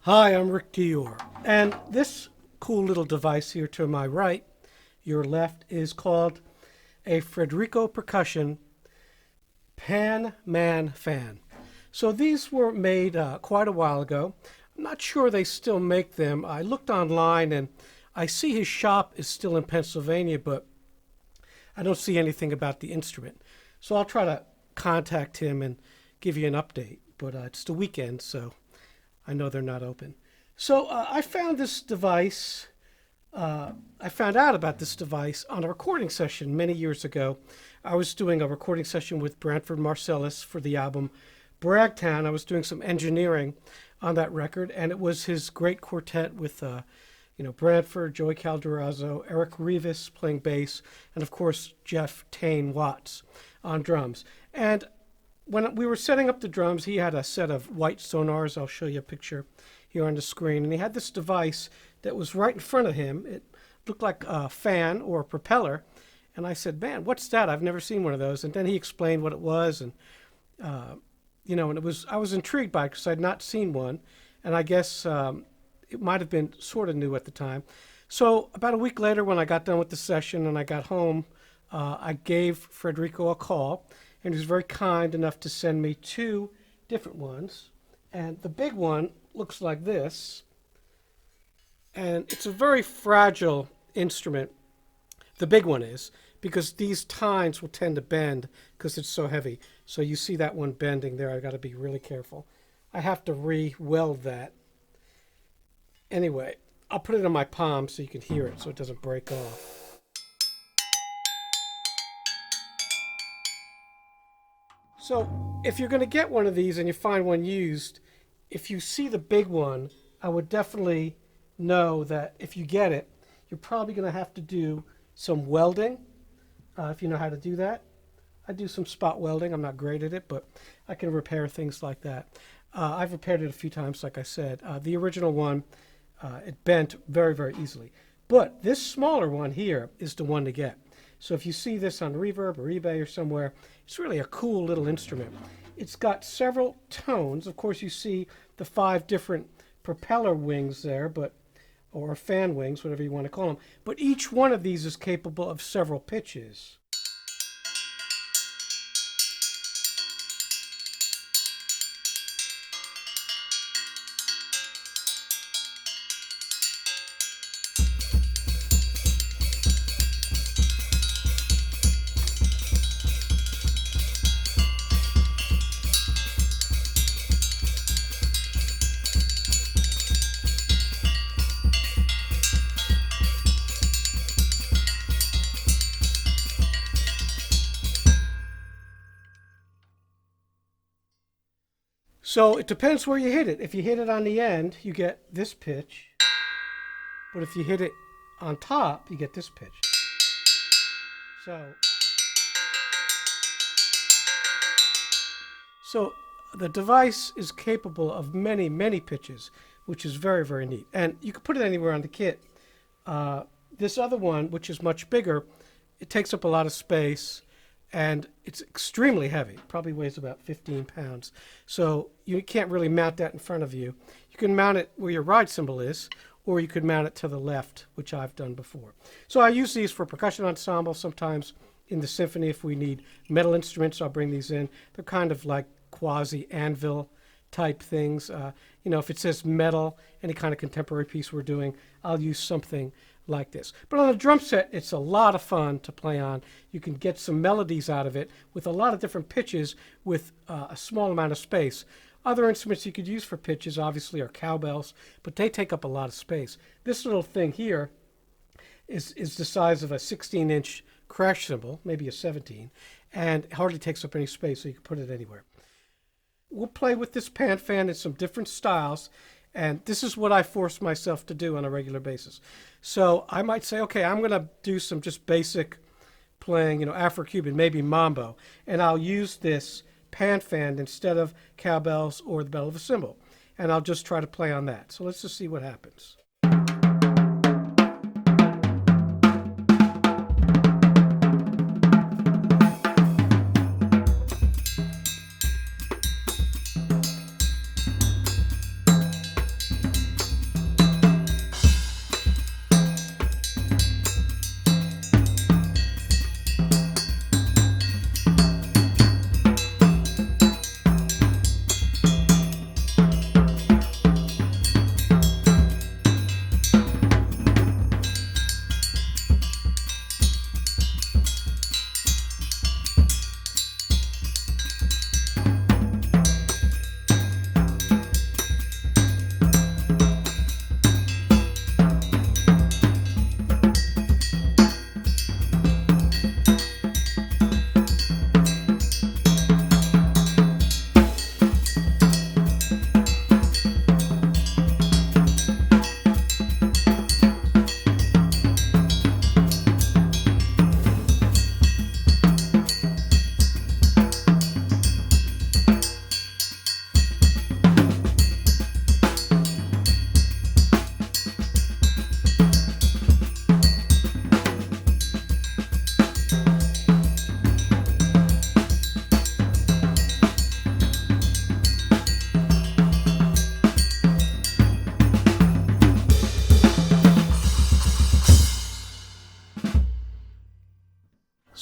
Hi, I'm Rick Dior, and this cool little device here to my right, your left, is called a Fredrico Percussion Pan Man fan. So these were made quite a while ago. I'm not sure they still make them. I looked online and I see his shop is still in Pennsylvania, but I don't see anything about the instrument. So I'll try to contact him and give you an update. But it's the weekend, so I know they're not open. So I found this device. I found out about this device on a recording session many years ago. I was doing a recording session with Branford Marsalis for the album Bragtown. I was doing some engineering on that record, and it was his great quartet with Branford, Joey Calderazzo, Eric Rivas playing bass, and of course Jeff Tane Watts on drums. And when we were setting up the drums, he had a set of white sonars. I'll show you a picture here on the screen. And he had this device that was right in front of him. It looked like a fan or a propeller. And I said, man, what's that? I've never seen one of those. And then he explained what it was. And, and I was intrigued by it because I'd not seen one. And I guess it might have been sort of new at the time. So about a week later, when I got done with the session and I got home, I gave Fredrico a call. And he was very kind enough to send me two different ones. And the big one looks like this. And it's a very fragile instrument. The big one is, because these tines will tend to bend because it's so heavy. So you see that one bending there. I've got to be really careful. I have to re-weld that. Anyway, I'll put it on my palm so you can hear it so it doesn't break off. So if you're going to get one of these and you find one used, if you see the big one, I would definitely know that if you get it, you're probably going to have to do some welding, if you know how to do that. I do some spot welding. I'm not great at it, but I can repair things like that. I've repaired it a few times, like I said. The original one, it bent very, very easily. But this smaller one here is the one to get. So if you see this on Reverb or eBay or somewhere, it's really a cool little instrument. It's got several tones. Of course, you see the 5 different propeller wings there, or fan wings, whatever you want to call them. But each one of these is capable of several pitches. So it depends where you hit it. If you hit it on the end, you get this pitch. But if you hit it on top, you get this pitch. So the device is capable of many, many pitches, which is very, very neat. And you can put it anywhere on the kit. This other one, which is much bigger, it takes up a lot of space. And it's extremely heavy. It probably weighs about 15 pounds. So you can't really mount that in front of you. You can mount it where your ride cymbal is, or you could mount it to the left, which I've done before. So I use these for percussion ensemble, sometimes in the symphony if we need metal instruments, I'll bring these in. They're kind of like quasi-anvil type things. If it says metal, any kind of contemporary piece we're doing, I'll use something like this. But on a drum set, it's a lot of fun to play on. You can get some melodies out of it with a lot of different pitches with a small amount of space. Other instruments you could use for pitches, obviously, are cowbells, but they take up a lot of space. This little thing here is the size of a 16-inch crash cymbal, maybe a 17, and it hardly takes up any space, so you can put it anywhere. We'll play with this pan fan in some different styles. And this is what I force myself to do on a regular basis. So I might say, okay, I'm going to do some just basic playing, Afro-Cuban, maybe mambo. And I'll use this pan fan instead of cowbells or the bell of a cymbal. And I'll just try to play on that. So let's just see what happens.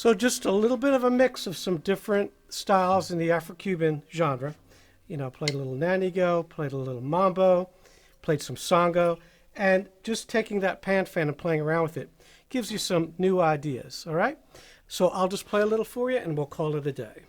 So just a little bit of a mix of some different styles in the Afro-Cuban genre. You know, played a little nanigo, played a little mambo, played some songo, and just taking that pan fan and playing around with it gives you some new ideas, all right? So I'll just play a little for you and we'll call it a day.